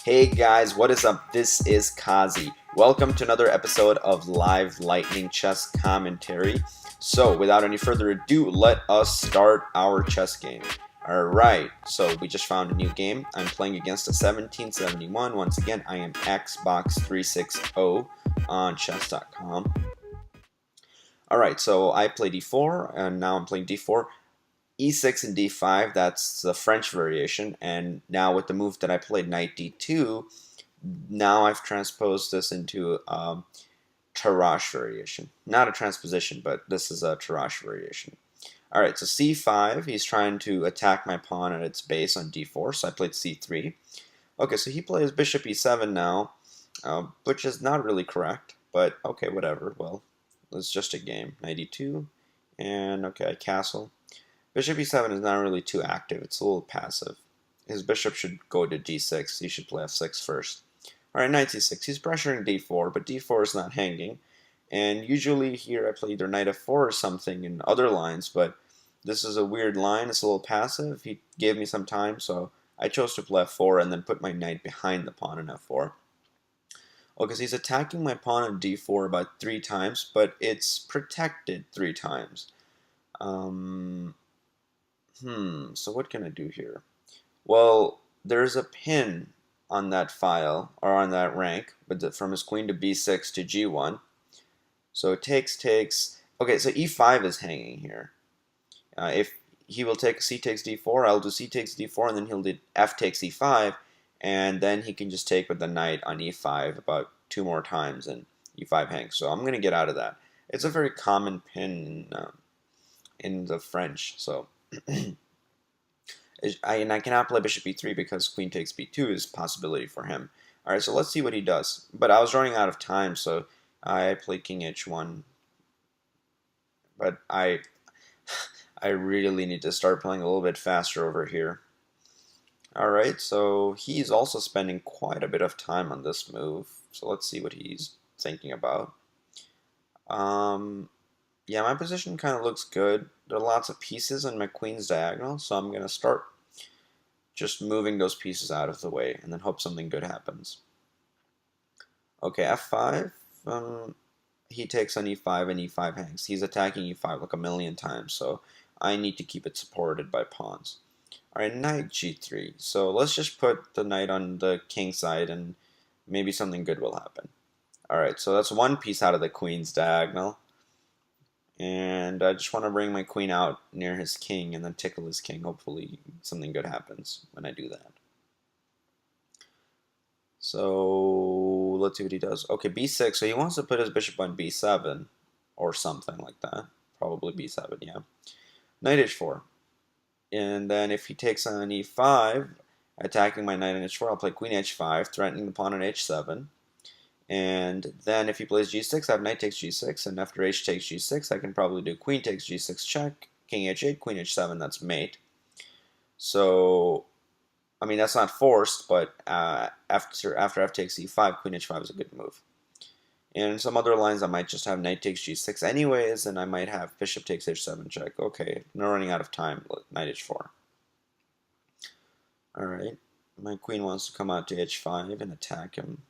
Hey guys, what is up? This is Kazi. Welcome to another episode of Live Lightning Chess Commentary. So, without any further ado, let us start our chess game. Alright, so we just found a new game. I'm playing against a 1771. Once again, I am Xbox360 on chess.com. Alright, so I play d4, and now I'm playing d4. e6 and d5, that's the French variation, and now with the move that I played, knight d2, now I've transposed this into Tarrasch variation. Not a transposition, but this is a Tarrasch variation. Alright, so c5, he's trying to attack my pawn at its base on d4, so I played c3. Okay, so he plays bishop e7 now, which is not really correct, but okay, whatever. Well, it's just a game. Knight e2, and okay, I castle. Bishop e7 is not really too active. It's a little passive. His bishop should go to d6. He should play f6 first. Alright, knight c6. He's pressuring d4, but d4 is not hanging. And usually here I play either knight f4 or something in other lines, but this is a weird line. It's a little passive. He gave me some time, so I chose to play f4 and then put my knight behind the pawn in f4. Oh, because he's attacking my pawn on d4 about 3 times, but it's protected 3 times. So what can I do here? Well, there's a pin on that file, or on that rank, from his queen to b6 to g1. So takes. Okay, so e5 is hanging here. If he will take c takes d4, I'll do c takes d4, and then he'll do f takes e5, and then he can just take with the knight on e5 about 2 more times, and e5 hangs. So I'm going to get out of that. It's a very common pin in the French, so... and I cannot play bishop e3 because queen takes b2 is a possibility for him. Alright, so let's see what he does. But I was running out of time, so I played king h1. But I really need to start playing a little bit faster over here. Alright, so he's also spending quite a bit of time on this move. So let's see what he's thinking about. Yeah, my position kind of looks good. There are lots of pieces in my queen's diagonal, so I'm going to start just moving those pieces out of the way and then hope something good happens. Okay, f5. He takes on e5 and e5 hangs. He's attacking e5 like a million times, so I need to keep it supported by pawns. Alright, knight g3. So let's just put the knight on the king side and maybe something good will happen. Alright, so that's one piece out of the queen's diagonal. And I just want to bring my queen out near his king and then tickle his king. Hopefully something good happens when I do that. So let's see what he does. Okay, b6. So he wants to put his bishop on b7 or something like that. Probably b7, yeah. Knight h4. And then if he takes on e5, attacking my knight on h4, I'll play queen h5, threatening the pawn on h7. And then if he plays g6, I have knight takes g6, and after h takes g6, I can probably do queen takes g6 check, king h8, queen h7, that's mate. So, I mean, that's not forced, but after f takes e5, queen h5 is a good move. And in some other lines, I might just have knight takes g6 anyways, and I might have bishop takes h7 check. Okay, I'm running out of time, knight h4. Alright, my queen wants to come out to h5 and attack him.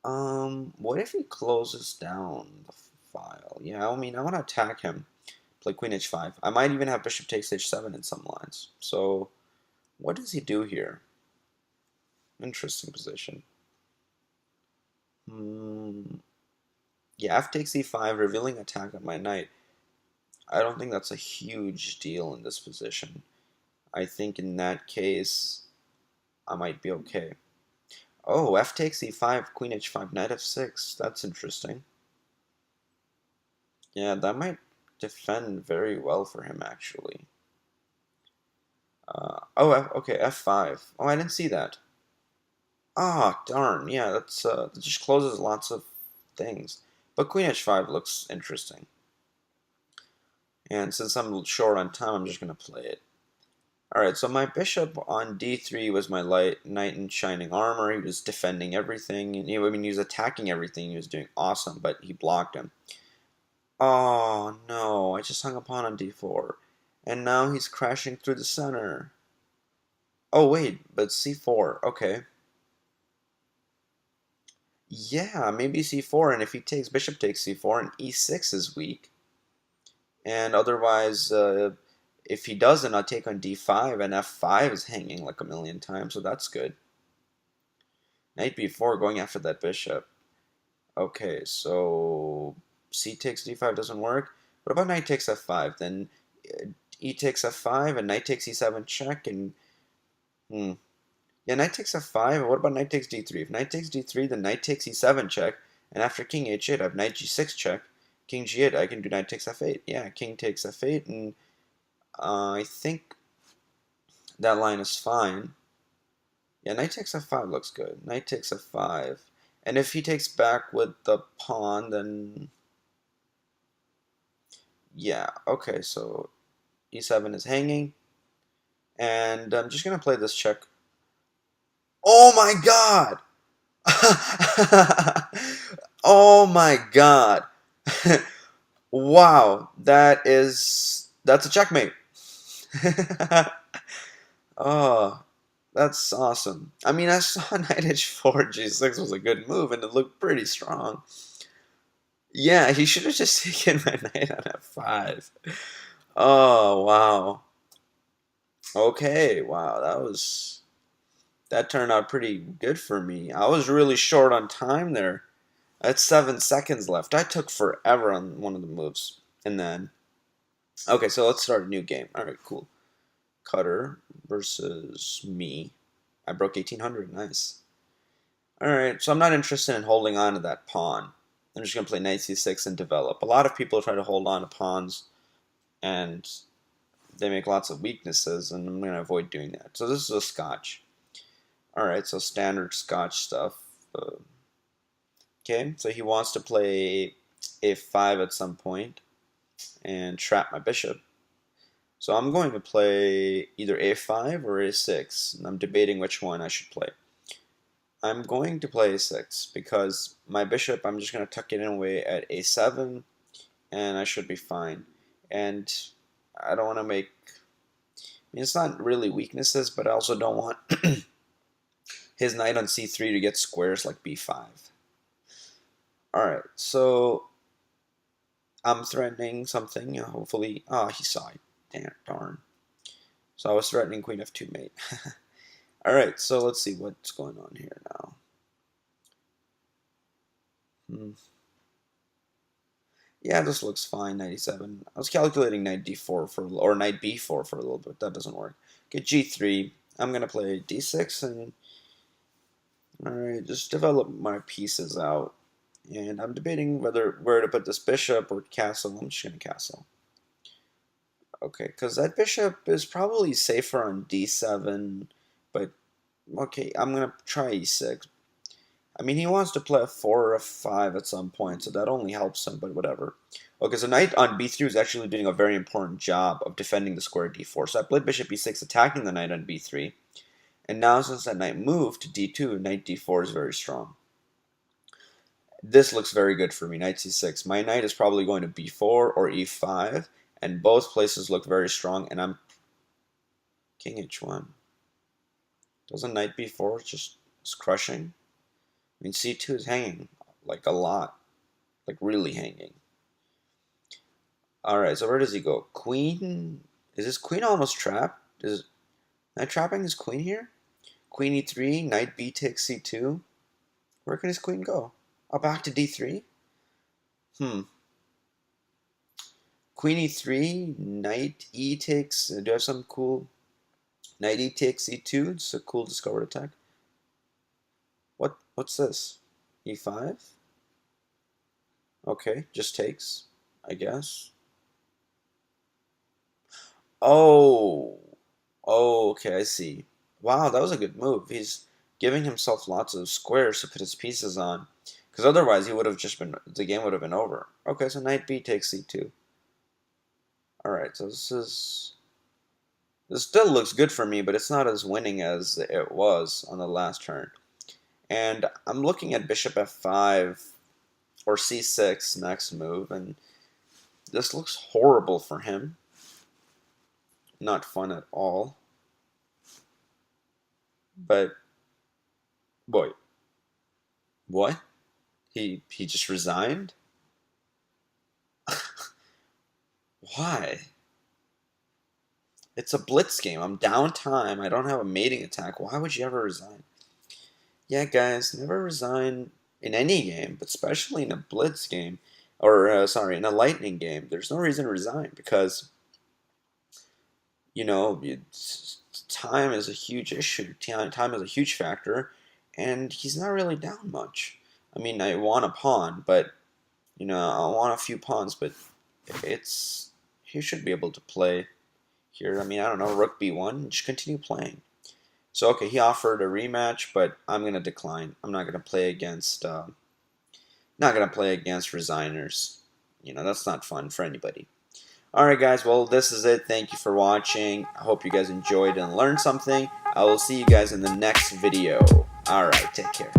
What if he closes down the file? Yeah, I mean, I want to attack him. Play queen h5. I might even have bishop takes h7 in some lines. So, what does he do here? Interesting position. Yeah, f takes e5, revealing attack on my knight. I don't think that's a huge deal in this position. I think in that case, I might be okay. Oh, f takes e5, queen h5, knight f6. That's interesting. Yeah, that might defend very well for him, actually. Okay, f5. Oh, I didn't see that. Ah, darn. Yeah, that just closes lots of things. But queen h5 looks interesting. And since I'm short on time, I'm just going to play it. Alright, so my bishop on d3 was my knight in shining armor. He was defending everything. And he was attacking everything. He was doing awesome, but he blocked him. Oh, no. I just hung a pawn on d4. And now he's crashing through the center. Oh, wait. But c4. Okay. Yeah, maybe c4, and if he takes bishop takes c4, and e6 is weak. And otherwise, if he doesn't, I'll take on d5, and f5 is hanging like a million times, so that's good. Knight b4, going after that bishop. Okay, so c takes d5 doesn't work. What about knight takes f5? Then e takes f5, and knight takes e7 check, and yeah, knight takes f5. What about knight takes d3? If knight takes d3, then knight takes e7 check, and after king h8, I have knight g6 check. King g8, I can do knight takes f8. Yeah, king takes f8, and I think that line is fine. Yeah, knight takes f5 looks good. Knight takes f5. And if he takes back with the pawn, then yeah, okay, so e7 is hanging. And I'm just going to play this check. Oh my god! Oh my god. Wow, that's a checkmate. Oh, that's awesome. I mean, I saw knight h4 g6 was a good move and it looked pretty strong. Yeah, he should have just taken my knight on f5. Oh, wow. Okay, wow, that turned out pretty good for me. I was really short on time there. I had 7 seconds left. I took forever on one of the moves. And then, okay, so let's start a new game. All right, cool. Cutter versus me. I broke 1800. Nice. All right, so I'm not interested in holding on to that pawn. I'm just going to play knight c6 and develop. A lot of people try to hold on to pawns, and they make lots of weaknesses, and I'm going to avoid doing that. So this is a scotch. All right, so standard scotch stuff. Okay, so he wants to play a5 at some point and trap my bishop. So I'm going to play either a5 or a6, and I'm debating which one I should play. I'm going to play a6 because my bishop, I'm just going to tuck it in away at a7, and I should be fine. And I don't want to make... I mean, it's not really weaknesses, but I also don't want his knight on c3 to get squares like b5. Alright, so I'm threatening something, hopefully... Oh, he saw it. Damn, darn. So I was threatening queen f2 mate. Alright, so let's see what's going on here now. Yeah, this looks fine, 97. I was calculating knight d4 or knight b4 for a little bit. That doesn't work. Get g3. I'm going to play d6 and... Alright, just develop my pieces out. And I'm debating where to put this bishop or castle. I'm just going to castle. Okay, because that bishop is probably safer on d7, but okay, I'm going to try e6. I mean, he wants to play f4 or f5 at some point, so that only helps him, but whatever. Okay, so knight on b3 is actually doing a very important job of defending the square d4. So I played bishop e6, attacking the knight on b3. And now, since that knight moved to d2, knight d4 is very strong. This looks very good for me, knight c6. My knight is probably going to b4 or e5, and both places look very strong, and I'm king h1. Doesn't knight b4 just is crushing? I mean, c2 is hanging, like a lot, like really hanging. Alright, so where does he go? Queen? Is his queen almost trapped? Is knight trapping his queen here? Queen e3, knight b takes c2. Where can his queen go? Oh, back to d3? Queen e3, knight e takes... Do I have some cool... Knight e takes e2? It's a cool discovered attack. What's this? e5? Okay, just takes, I guess. Oh, okay, I see. Wow, that was a good move. He's giving himself lots of squares to put his pieces on, because otherwise he would have just been the game would have been over. Okay, so knight b takes c2. All right, so this still looks good for me, but it's not as winning as it was on the last turn. And I'm looking at bishop f5 or c6 next move, and this looks horrible for him. Not fun at all. But, boy. What? He just resigned? Why? It's a blitz game. I'm down time. I don't have a mating attack. Why would you ever resign? Yeah, guys, never resign in any game, but especially in a blitz game, or sorry, in a lightning game. There's no reason to resign because time is a huge issue. Time is a huge factor, and he's not really down much. I mean, I want a pawn, but I want a few pawns, but it's he should be able to play here. I mean, I don't know, rook b1, just continue playing. So okay, he offered a rematch, but I'm gonna decline. I'm not gonna play against resigners. That's not fun for anybody. Alright guys, well this is it. Thank you for watching. I hope you guys enjoyed and learned something. I will see you guys in the next video. Alright, take care.